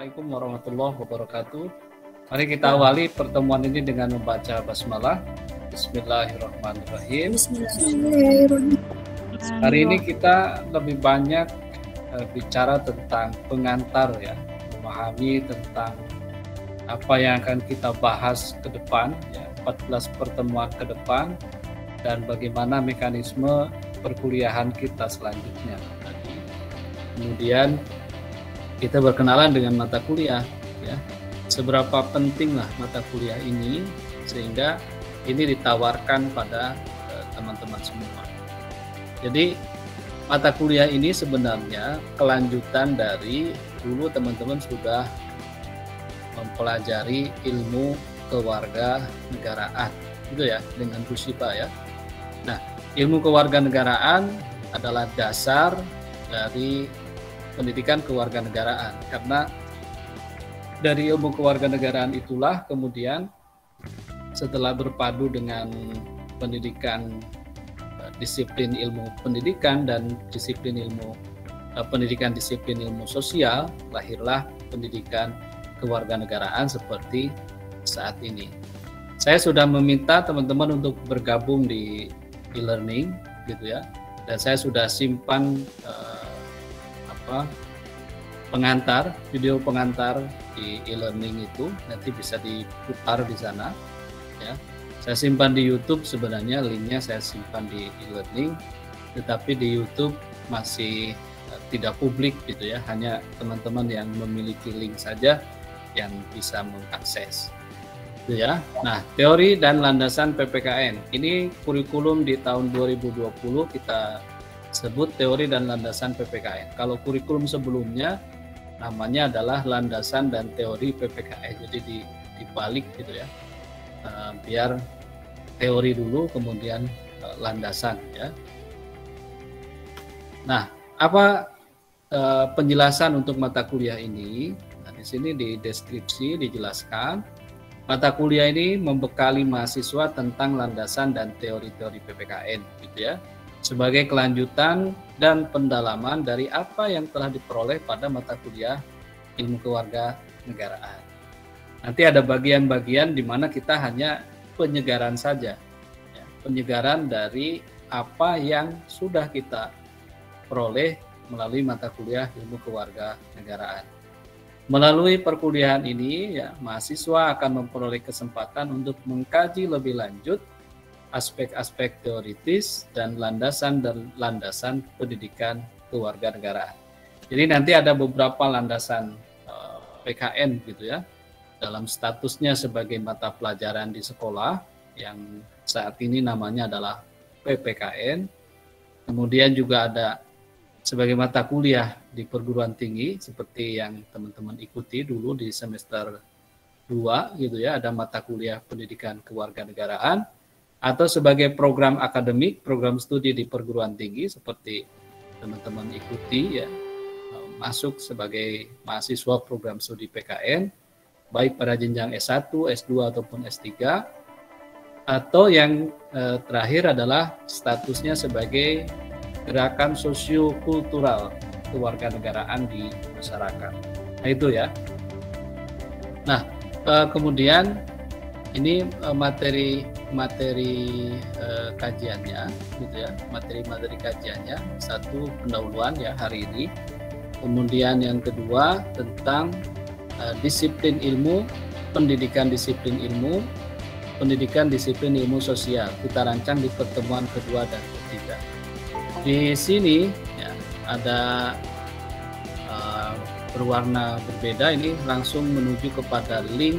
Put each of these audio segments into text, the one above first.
Assalamualaikum warahmatullahi wabarakatuh. Mari kita awali pertemuan ini dengan membaca basmalah. Bismillahirrahmanirrahim. Hari ini kita lebih banyak bicara tentang pengantar ya, memahami tentang apa yang akan kita bahas ke depan ya, 14 pertemuan ke depan dan bagaimana mekanisme perkuliahan kita selanjutnya. Kemudian kita berkenalan dengan mata kuliah ya. Seberapa pentinglah mata kuliah ini sehingga ini ditawarkan pada teman-teman semua. Jadi mata kuliah ini sebenarnya kelanjutan dari dulu teman-teman sudah mempelajari ilmu kewarganegaraan gitu ya, dengan Rushiba ya. Nah, ilmu kewarganegaraan adalah dasar dari pendidikan kewarganegaraan, karena dari ilmu kewarganegaraan itulah kemudian setelah berpadu dengan pendidikan disiplin ilmu pendidikan dan disiplin ilmu pendidikan disiplin ilmu sosial, lahirlah pendidikan kewarganegaraan seperti saat ini. Saya sudah meminta teman-teman untuk bergabung di e-learning gitu ya, dan saya sudah simpan pengantar, video pengantar di e-learning itu, nanti bisa diputar di sana ya. Saya simpan di YouTube, sebenarnya linknya saya simpan di e-learning, tetapi di YouTube masih tidak publik gitu ya, hanya teman-teman yang memiliki link saja yang bisa mengakses gitu ya. Nah, teori dan landasan PPKN ini kurikulum di tahun 2020 kita sebut teori dan landasan PPKN. Kalau kurikulum sebelumnya namanya adalah landasan dan teori PPKN. Jadi dibalik gitu ya. Biar teori dulu kemudian landasan ya. Nah, apa penjelasan untuk mata kuliah ini? Nah, di sini di deskripsi dijelaskan mata kuliah ini membekali mahasiswa tentang landasan dan teori-teori PPKN gitu ya, sebagai kelanjutan dan pendalaman dari apa yang telah diperoleh pada mata kuliah ilmu kewarganegaraan. Nanti ada bagian-bagian di mana kita hanya penyegaran saja, ya, penyegaran dari apa yang sudah kita peroleh melalui mata kuliah ilmu kewarganegaraan. Melalui perkuliahan ini, ya, mahasiswa akan memperoleh kesempatan untuk mengkaji lebih lanjut aspek-aspek teoritis dan landasan pendidikan kewarganegaraan. Jadi nanti ada beberapa landasan PKN gitu ya, dalam statusnya sebagai mata pelajaran di sekolah yang saat ini namanya adalah PPKN. Kemudian juga ada sebagai mata kuliah di perguruan tinggi seperti yang teman-teman ikuti dulu di semester 2 gitu ya, ada mata kuliah pendidikan kewarganegaraan, atau sebagai program akademik, program studi di perguruan tinggi seperti teman-teman ikuti ya, masuk sebagai mahasiswa program studi PKN, baik pada jenjang S1, S2 ataupun S3, atau yang terakhir adalah statusnya sebagai gerakan sosiokultural kewarganegaraan di masyarakat. Nah itu ya. Nah kemudian ini materi kajiannya gitu ya, materi kajiannya, satu pendahuluan ya hari ini, kemudian yang kedua tentang disiplin ilmu, pendidikan disiplin ilmu, pendidikan disiplin ilmu sosial, kita rancang di pertemuan kedua dan ketiga. Di sini ya, ada berwarna berbeda, ini langsung menuju kepada link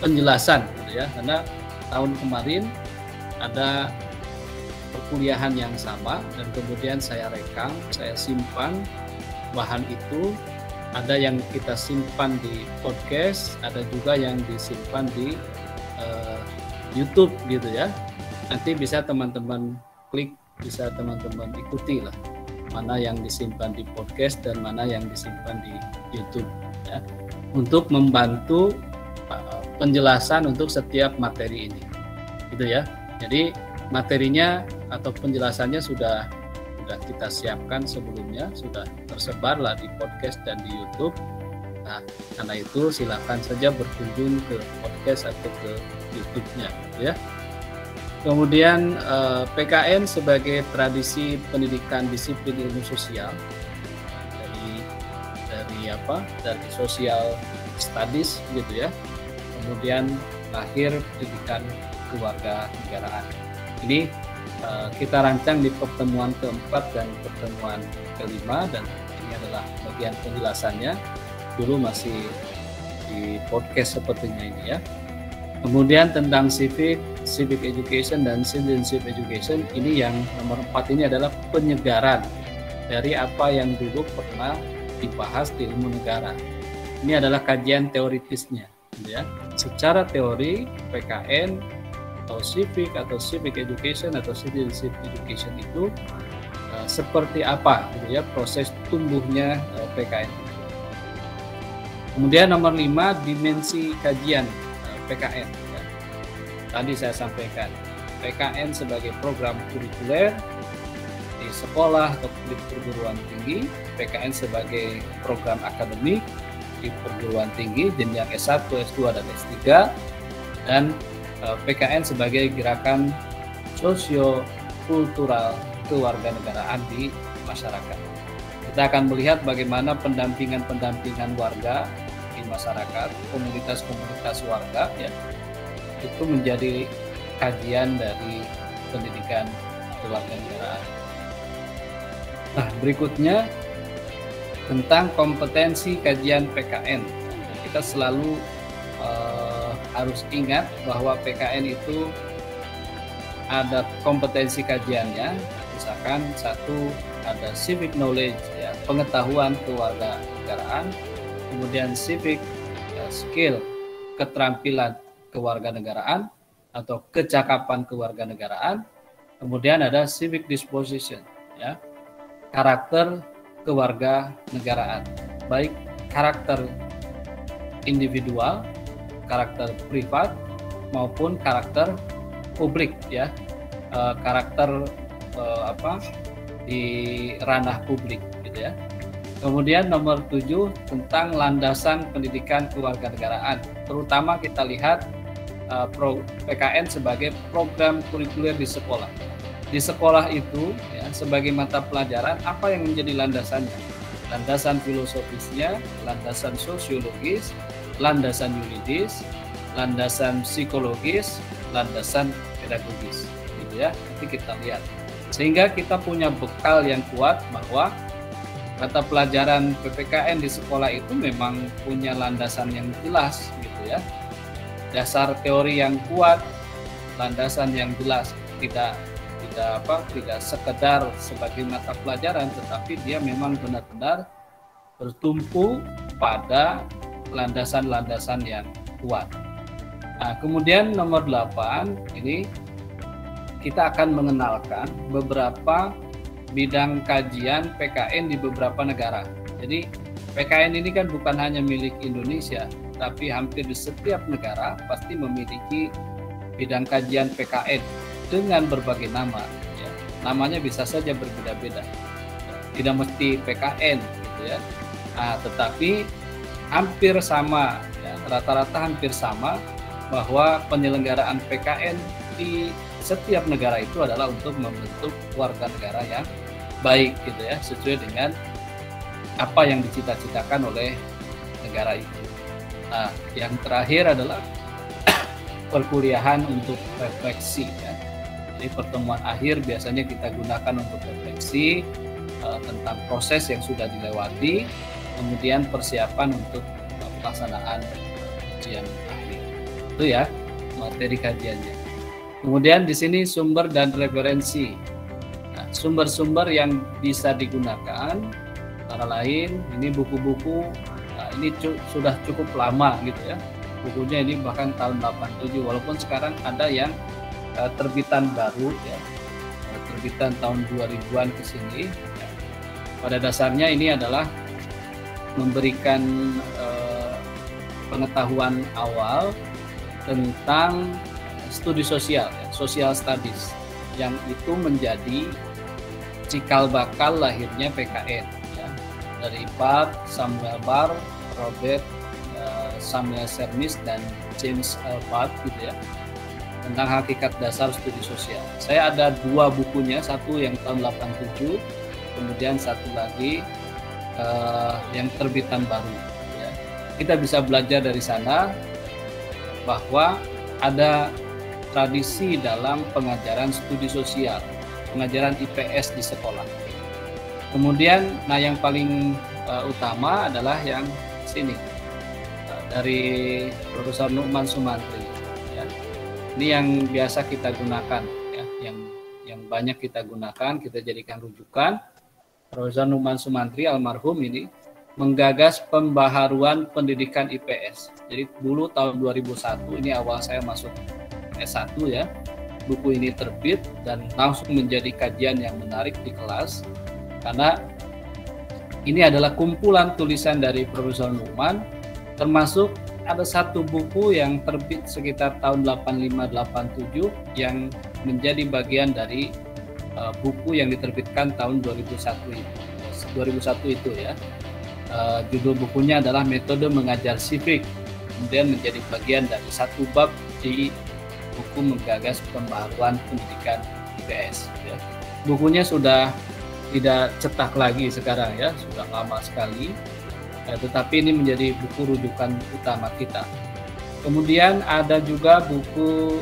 penjelasan gitu ya, karena tahun kemarin ada perkuliahan yang sama dan kemudian saya rekam, saya simpan bahan itu, ada yang kita simpan di podcast, ada juga yang disimpan di YouTube gitu ya. Nanti bisa teman-teman klik, bisa teman-teman ikuti lah mana yang disimpan di podcast dan mana yang disimpan di YouTube ya, untuk membantu penjelasan untuk setiap materi ini gitu ya. Jadi materinya atau penjelasannya sudah kita siapkan sebelumnya, sudah tersebar lah di podcast dan di YouTube. Nah, karena itu silakan saja berkunjung ke podcast atau ke YouTube-nya, gitu ya. Kemudian PKN sebagai tradisi pendidikan disiplin ilmu sosial dari social studies gitu ya. Kemudian lahir pendidikan keluarga negaraan. Ini kita rancang di pertemuan keempat dan pertemuan kelima, dan ini adalah bagian penjelasannya. Dulu masih di podcast sepertinya ini ya. Kemudian tentang civic education dan citizenship education, ini yang nomor 4 ini adalah penyegaran dari apa yang dulu pernah dibahas di ilmu negara. Ini adalah kajian teoritisnya, gitu ya. Secara teori PKN atau civic education atau citizenship education itu seperti apa, gitu ya, proses tumbuhnya PKN. Kemudian nomor 5, dimensi kajian PKN. Ya. Tadi saya sampaikan PKN sebagai program kurikuler di sekolah atau di perguruan tinggi, PKN sebagai program akademik di perguruan tinggi jenjang S1, S2, dan S3, dan PKN sebagai gerakan sosio-kultural kewarganegaraan di masyarakat. Kita akan melihat bagaimana pendampingan warga di masyarakat, komunitas-komunitas warga ya, itu menjadi kajian dari pendidikan kewarganegaraan. Nah, berikutnya tentang kompetensi kajian PKN. Kita selalu harus ingat bahwa PKN itu ada kompetensi kajiannya. Misalkan satu, ada civic knowledge ya, pengetahuan kewarganegaraan. Kemudian civic skill, keterampilan kewarganegaraan atau kecakapan kewarganegaraan. Kemudian ada civic disposition ya, karakter kewarganegaraan, baik karakter individual, karakter privat maupun karakter publik ya, karakter di ranah publik gitu ya. Kemudian nomor 7 tentang landasan pendidikan kewarganegaraan. Terutama kita lihat PKN sebagai program kurikuler di sekolah. Di sekolah itu ya, sebagai mata pelajaran apa yang menjadi landasannya? Landasan filosofisnya, landasan sosiologis, landasan yuridis, landasan psikologis, landasan pedagogis. Gitu ya. Nanti kita lihat. Sehingga kita punya bekal yang kuat bahwa mata pelajaran PPKN di sekolah itu memang punya landasan yang jelas gitu ya. Dasar teori yang kuat, landasan yang jelas, tidak sekedar sebagai mata pelajaran, tetapi dia memang benar-benar bertumpu pada landasan-landasan yang kuat. Nah, kemudian nomor 8 ini kita akan mengenalkan beberapa bidang kajian PKN di beberapa negara. Jadi PKN ini kan bukan hanya milik Indonesia, tapi hampir di setiap negara pasti memiliki bidang kajian PKN dengan berbagai nama. Ya. Namanya bisa saja berbeda-beda, tidak mesti PKN, gitu ya. Nah, tetapi hampir sama, ya, rata-rata hampir sama bahwa penyelenggaraan PKN di setiap negara itu adalah untuk membentuk warga negara yang baik gitu ya, sesuai dengan apa yang dicita-citakan oleh negara itu. Nah, yang terakhir adalah perkuliahan untuk refleksi ya. Jadi pertemuan akhir biasanya kita gunakan untuk refleksi tentang proses yang sudah dilewati, kemudian persiapan untuk pelaksanaan ujian akhir. Itu ya materi kajiannya. Kemudian di sini sumber dan referensi. Nah, sumber-sumber yang bisa digunakan antara lain ini buku-buku. Nah, ini sudah cukup lama gitu ya. Bukunya ini bahkan tahun 87, walaupun sekarang ada yang terbitan baru ya. Terbitan tahun 2000-an ke sini. Ya. Pada dasarnya ini adalah memberikan pengetahuan awal tentang studi sosial, ya, social studies, yang itu menjadi cikal bakal lahirnya PKN. Ya. Dari Samuel Barr Robert Samuel Sermis dan James Albart gitu ya, tentang hakikat dasar studi sosial. Saya ada 2 bukunya, satu yang tahun 87, kemudian satu lagi yang terbitan baru ya. Kita bisa belajar dari sana bahwa ada tradisi dalam pengajaran studi sosial, pengajaran IPS di sekolah. Kemudian yang paling utama adalah yang sini dari Profesor Nu'man Sumantri ya. Ini yang biasa kita gunakan ya, yang banyak kita gunakan, kita jadikan rujukan. Profesor Nu'man Sumantri almarhum ini menggagas pembaharuan pendidikan IPS. Jadi dulu tahun 2001, ini awal saya masuk S1 ya, buku ini terbit dan langsung menjadi kajian yang menarik di kelas, karena ini adalah kumpulan tulisan dari Profesor Nu'man, termasuk ada satu buku yang terbit sekitar tahun 85-87 yang menjadi bagian dari buku yang diterbitkan tahun 2001 itu ya. Judul bukunya adalah Metode Mengajar Sivik, kemudian menjadi bagian dari satu bab di buku Menggagas Pembaharuan Pendidikan IPS ya. Bukunya sudah tidak cetak lagi sekarang ya, sudah lama sekali, tetapi ini menjadi buku rujukan utama kita. Kemudian ada juga buku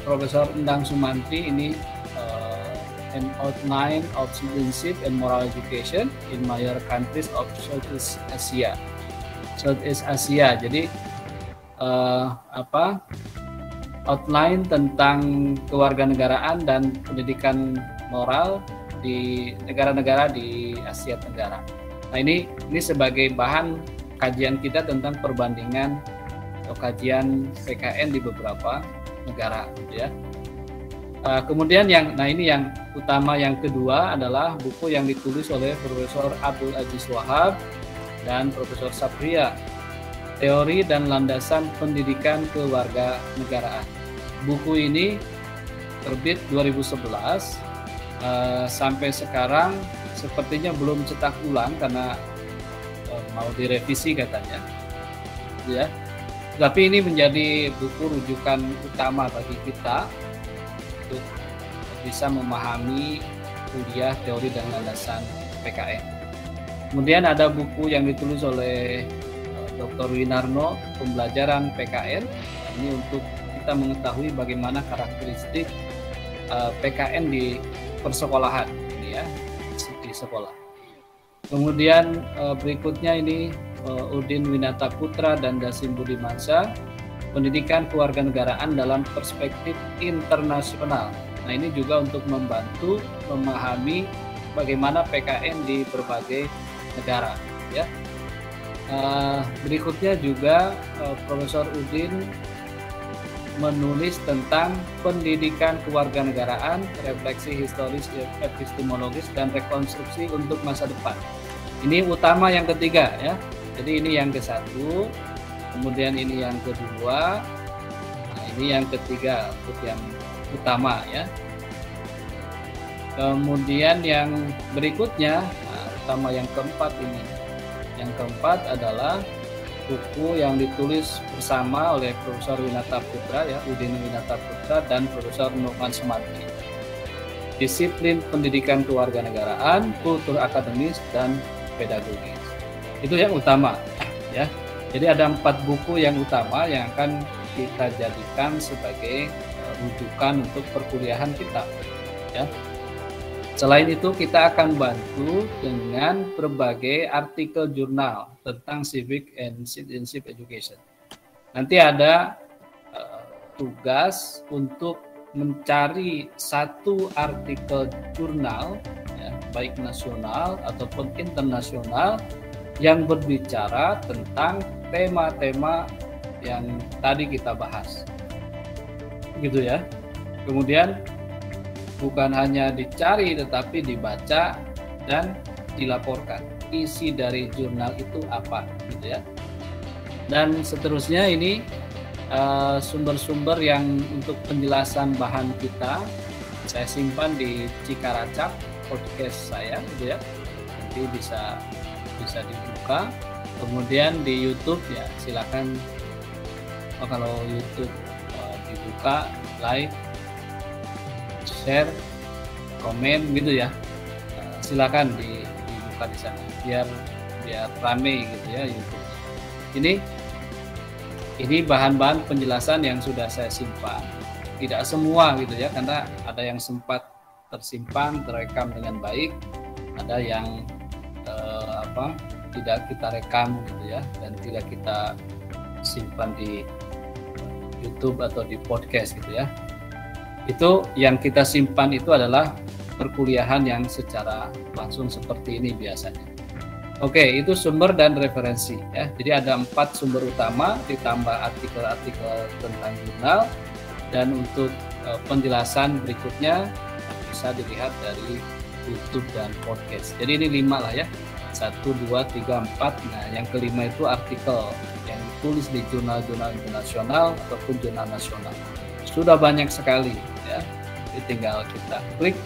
Profesor Endang Sumantri, ini An Outline of Citizenship and Moral Education in Major Countries of Southeast Asia. Jadi outline tentang kewarganegaraan dan pendidikan moral di negara-negara di Asia Tenggara. Nah ini sebagai bahan kajian kita tentang perbandingan atau kajian PKN di beberapa negara ya. Kemudian yang utama yang kedua adalah buku yang ditulis oleh Profesor Abdul Aziz Wahab dan Profesor Sapria, Teori dan Landasan Pendidikan Kewarganegaraan. Buku ini terbit 2011, sampai sekarang sepertinya belum cetak ulang karena mau direvisi katanya ya. Tapi ini menjadi buku rujukan utama bagi kita untuk bisa memahami kuliah teori dan landasan PKN. Kemudian ada buku yang ditulis oleh Dr. Winarno, Pembelajaran PKN. Ini untuk kita mengetahui bagaimana karakteristik PKN di persekolahan ini ya, di sekolah. Kemudian berikutnya ini Udin Winata Putra dan Dasim Budimansyah, Pendidikan Kewarganegaraan dalam Perspektif Internasional. Nah ini juga untuk membantu memahami bagaimana PKN di berbagai negara ya. Berikutnya juga Profesor Udin menulis tentang pendidikan kewarganegaraan, refleksi historis, epistemologis, dan rekonstruksi untuk masa depan. Ini utama yang ketiga ya. Jadi ini yang ke-1, kemudian ini yang kedua, nah ini yang ketiga untuk yang utama ya. Kemudian yang berikutnya, utama yang keempat ini. Yang keempat adalah buku yang ditulis bersama oleh Profesor Winata Putra ya, Udin Winata Putra dan Profesor Nu'man Sumantri. Disiplin Pendidikan Kewarganegaraan, Kultur Akademis dan Pedagogis. Itu yang utama ya. Jadi ada 4 buku yang utama yang akan kita jadikan sebagai rujukan untuk perkuliahan kita ya. Selain itu kita akan bantu dengan berbagai artikel jurnal tentang civic and citizenship education. Nanti ada tugas untuk mencari satu artikel jurnal ya, baik nasional ataupun internasional yang berbicara tentang tema-tema yang tadi kita bahas. Gitu ya. Kemudian bukan hanya dicari tetapi dibaca dan dilaporkan isi dari jurnal itu apa gitu ya. Dan seterusnya ini sumber-sumber yang untuk penjelasan bahan kita saya simpan di Cikaracap podcast saya gitu ya. Nanti bisa dibuka Kemudian di YouTube ya silakan, kalau YouTube dibuka, like, share, komen gitu ya. Silakan dibuka di sana biar rame gitu ya YouTube. Ini bahan-bahan penjelasan yang sudah saya simpan. Tidak semua gitu ya, karena ada yang sempat tersimpan, terekam dengan baik, ada yang tidak kita rekam gitu ya, dan tidak kita simpan di YouTube atau di podcast gitu ya. Itu yang kita simpan itu adalah perkuliahan yang secara langsung seperti ini biasanya. Oke, itu sumber dan referensi ya. Jadi ada 4 sumber utama ditambah artikel-artikel tentang jurnal, dan untuk penjelasan berikutnya bisa dilihat dari YouTube dan podcast. Jadi ini 5 lah ya. 1, 2, 3, 4. Nah, yang kelima itu artikel yang ditulis di jurnal-jurnal internasional ataupun jurnal nasional. Sudah banyak sekali ya. Jadi tinggal kita klik,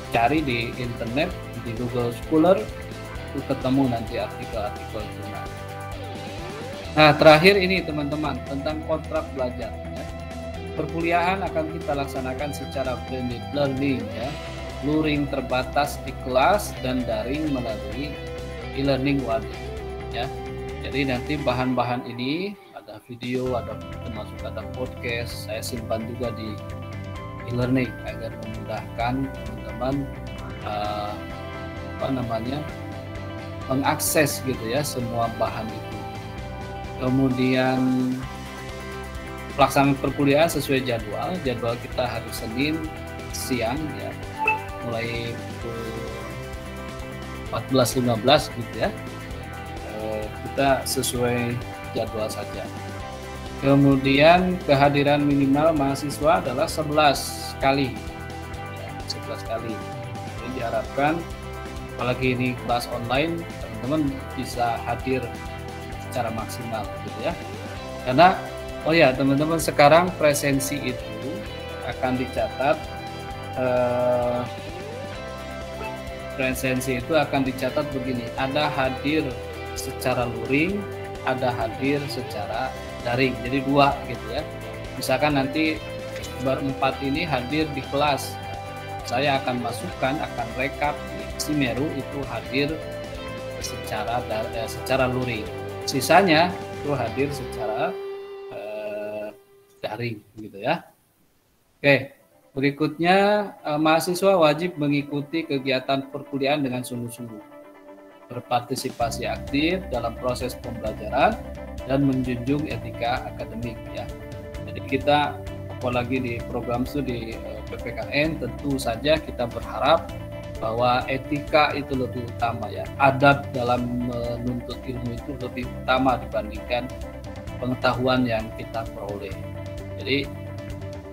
cari di internet, di Google Scholar, itu ketemu nanti artikel-artikel jurnal. Nah, terakhir ini teman-teman tentang kontrak belajar ya. Perkuliahan akan kita laksanakan secara blended learning ya. Luring terbatas di kelas dan daring melalui e-learning wadah ya. Jadi nanti bahan-bahan ini ada video, termasuk ada podcast, saya simpan juga di e-learning agar memudahkan teman-teman mengakses gitu ya semua bahan itu. Kemudian pelaksanaan perkuliahan sesuai jadwal kita hari Senin siang ya, mulai pukul 14.15 gitu ya. Kita sesuai jadwal saja. Kemudian kehadiran minimal mahasiswa adalah 11 kali ya, 11 kali. Jadi diharapkan apalagi ini kelas online, teman-teman bisa hadir secara maksimal gitu ya. Karena teman-teman, sekarang presensi itu akan dicatat begini, ada hadir secara luring, ada hadir secara daring. Jadi 2 gitu ya. Misalkan nanti berempat ini hadir di kelas, saya akan rekap di Simeru itu hadir secara luring. Sisanya itu hadir secara daring gitu ya. Oke, berikutnya mahasiswa wajib mengikuti kegiatan perkuliahan dengan sungguh-sungguh, berpartisipasi aktif dalam proses pembelajaran dan menjunjung etika akademik ya. Jadi kita apalagi di program studi PPKN tentu saja kita berharap bahwa etika itu lebih utama ya. Adab dalam menuntut ilmu itu lebih utama dibandingkan pengetahuan yang kita peroleh. Jadi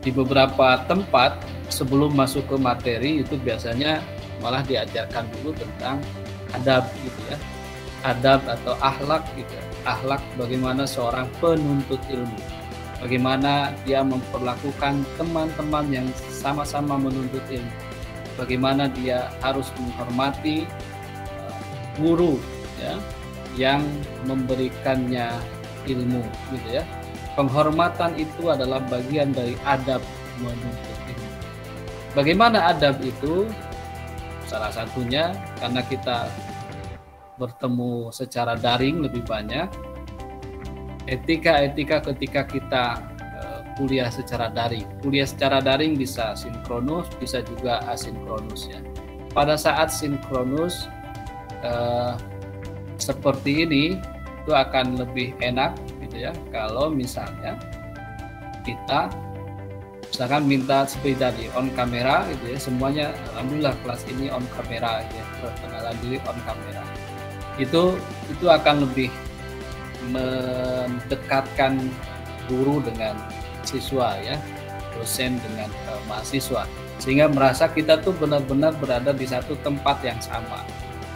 di beberapa tempat sebelum masuk ke materi itu biasanya malah diajarkan dulu tentang adab gitu ya. Adab atau akhlak gitu. Akhlak bagaimana seorang penuntut ilmu. Bagaimana dia memperlakukan teman-teman yang sama-sama menuntut ilmu. Bagaimana dia harus menghormati guru ya, yang memberikannya ilmu gitu ya. Penghormatan itu adalah bagian dari adab menuntut ilmu. Bagaimana adab itu? Salah satunya karena kita bertemu secara daring lebih banyak. Etika ketika kita kuliah secara daring. Kuliah secara daring bisa sinkronus, bisa juga asinkronus ya. Pada saat sinkronus seperti ini itu akan lebih enak gitu ya. Kalau misalnya kita misalkan minta seperti tadi on kamera gitu ya, semuanya alhamdulillah kelas ini on kamera gitu ya, perkenalan diri on kamera. Itu akan lebih mendekatkan guru dengan siswa ya, dosen dengan mahasiswa, sehingga merasa kita tuh benar-benar berada di satu tempat yang sama,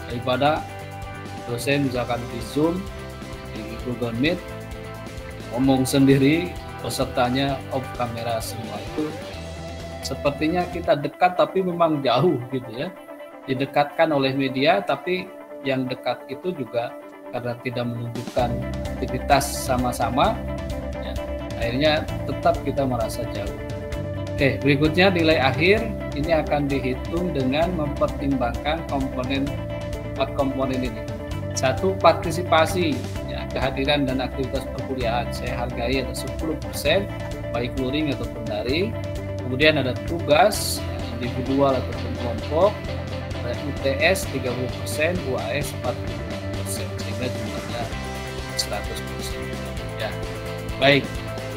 daripada dosen misalkan di Zoom, di Google Meet, ngomong sendiri, pesertanya off kamera semua. Itu sepertinya kita dekat tapi memang jauh gitu ya, didekatkan oleh media tapi yang dekat itu juga karena tidak menunjukkan aktivitas sama-sama, ya, akhirnya tetap kita merasa jauh. Oke, berikutnya nilai akhir ini akan dihitung dengan mempertimbangkan empat komponen ini. Satu, partisipasi, ya, kehadiran dan aktivitas perkuliahan saya hargai ada 10%, baik luring ataupun daring. Kemudian ada tugas, ya, individual ataupun kelompok, ada UTS 30%, UAS 40%, sehingga jumlahnya 100%. Ya, baik,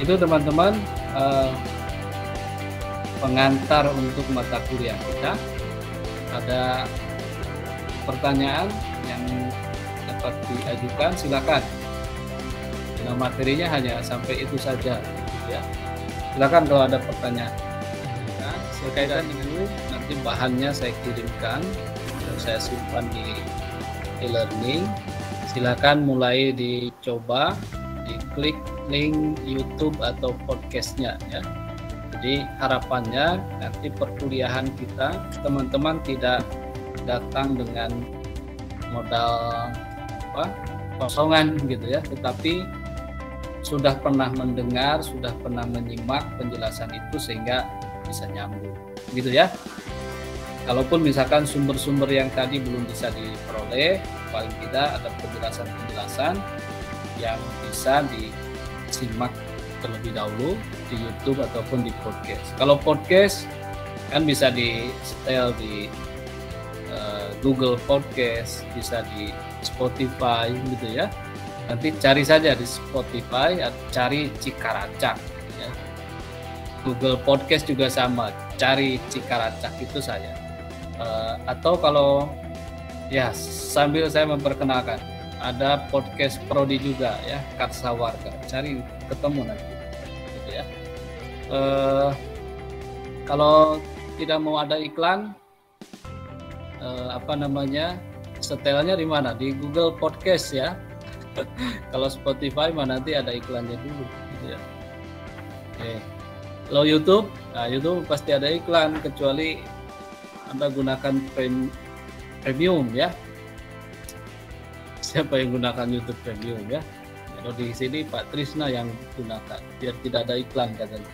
itu teman-teman pengantar untuk mata kuliah kita. Ada pertanyaan yang dapat diajukan, silakan. Nah, materinya hanya sampai itu saja, ya. Silakan kalau ada pertanyaan. Nah, berkaitan dengan nanti bahannya saya kirimkan dan saya simpan di e-learning. Silakan mulai dicoba, diklik link YouTube atau podcastnya, ya. Jadi harapannya nanti perkuliahan kita teman-teman tidak datang dengan modal kosongan gitu ya, tetapi sudah pernah mendengar, sudah pernah menyimak penjelasan itu sehingga bisa nyambung gitu ya. Kalaupun misalkan sumber-sumber yang tadi belum bisa diperoleh, paling tidak ada penjelasan-penjelasan yang bisa disimak terlebih dahulu di YouTube ataupun di podcast. Kalau podcast kan bisa di setel di Google Podcast, bisa di Spotify gitu ya. Nanti cari saja di Spotify, cari Cikaracak. Ya. Google Podcast juga sama, cari Cikaracak itu saja. Atau kalau ya sambil saya memperkenalkan, ada podcast Prodi juga ya, Karsa Warga, cari ketemu nanti. Gitu ya. Kalau tidak mau ada iklan, setelnya di mana? Di Google Podcast ya. Kalau Spotify mah nanti ada iklannya dulu gitu ya. Oke. Kalau YouTube, nah YouTube pasti ada iklan kecuali Anda gunakan premium ya. Siapa yang gunakan YouTube Premium ya? Kalau di sini Pak Trisna yang gunakan biar tidak ada iklan katanya.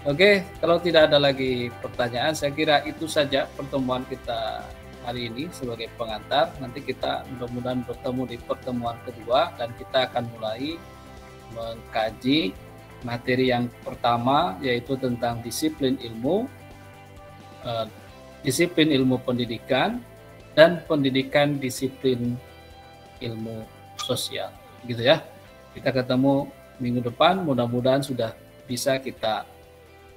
Oke, kalau tidak ada lagi pertanyaan, saya kira itu saja pertemuan kita hari ini sebagai pengantar. Nanti kita mudah-mudahan bertemu di pertemuan kedua dan kita akan mulai mengkaji materi yang pertama, yaitu tentang disiplin ilmu pendidikan dan pendidikan disiplin ilmu sosial, gitu ya. Kita ketemu minggu depan, mudah-mudahan sudah bisa kita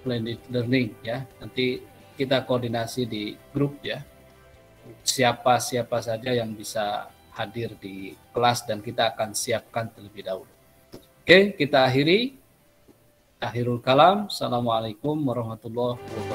blended learning ya. Nanti kita koordinasi di grup ya. Siapa saja yang bisa hadir di kelas dan kita akan siapkan terlebih dahulu. Oke, kita akhiri. Akhirul kalam. Assalamualaikum warahmatullahi wabarakatuh.